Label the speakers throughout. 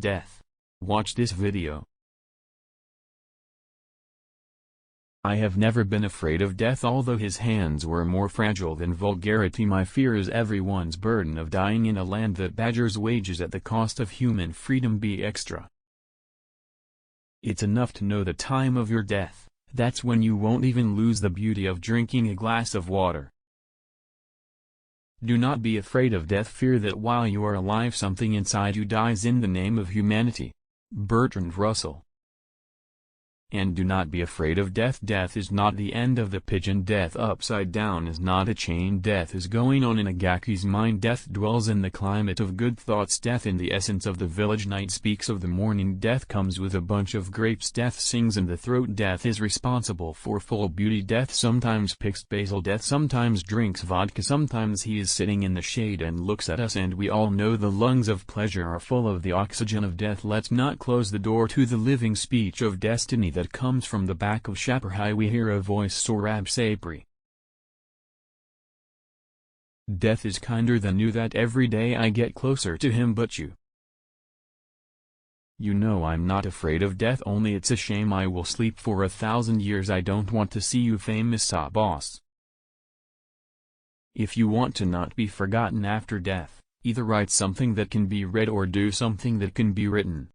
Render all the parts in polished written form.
Speaker 1: death. Watch this video. I have never been afraid of death, although his hands were more fragile than vulgarity. My fear is everyone's burden of dying in a land that badgers wages at the cost of human freedom be extra. It's enough to know the time of your death, that's when you won't even lose the beauty of drinking a glass of water. Do not be afraid of death, fear that while you are alive something inside you dies in the name of humanity. Bertrand Russell. And do not be afraid of death. Death is not the end of the pigeon. Death upside down is not a chain. Death is going on in Agaki's mind. Death dwells in the climate of good thoughts. Death in the essence of the village. Night speaks of the morning. Death comes with a bunch of grapes. Death sings in the throat. Death is responsible for full beauty. Death sometimes picks basil. Death sometimes drinks vodka. Sometimes he is sitting in the shade and looks at us, and we all know the lungs of pleasure are full of the oxygen of death. Let's not close the door to the living speech of destiny that comes from the back of Shapurhai. We hear a voice, Sorab Sapri. Death is kinder than you, that every day I get closer to him, but you know I'm not afraid of death, only it's a shame I will sleep for 1,000 years. I don't want to see you famous boss. If you want to not be forgotten after death, either write something that can be read or do something that can be written.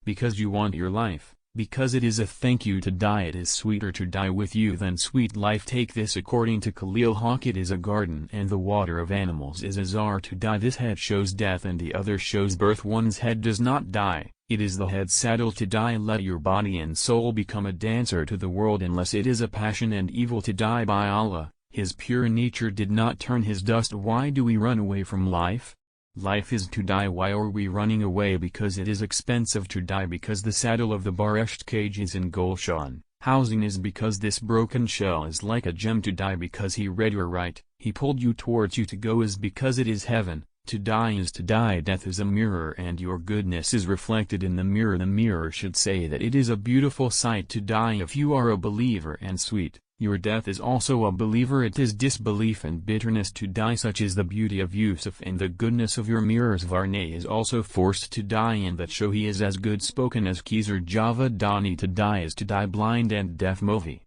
Speaker 1: Because you want your life. Because it is a thank you to die. It is sweeter to die with you than sweet life. Take this according to Khalil Haq. It is a garden and the water of animals is a czar to die. This head shows death and the other shows birth. One's head does not die, it is the head saddle to die. Let your body and soul become a dancer to the world, unless it is a passion and evil to die. By Allah, his pure nature did not turn his dust. Why do we run away from life? Life is to die. Why are we running away? Because it is expensive to die. Because the saddle of the Baresht cage is in Gulshan. Housing is because this broken shell is like a gem. To die because he read your right, he pulled you towards you. To go is because it is heaven. To die is to die. Death is a mirror and your goodness is reflected in the mirror. The mirror should say that it is a beautiful sight to die. If you are a believer and sweet, your death is also a believer. It is disbelief and bitterness to die. Such is the beauty of Yusuf and the goodness of your mirrors. Varney is also forced to die, and that show he is as good spoken as Khizr Java Dani. To die is to die blind and deaf. Movi.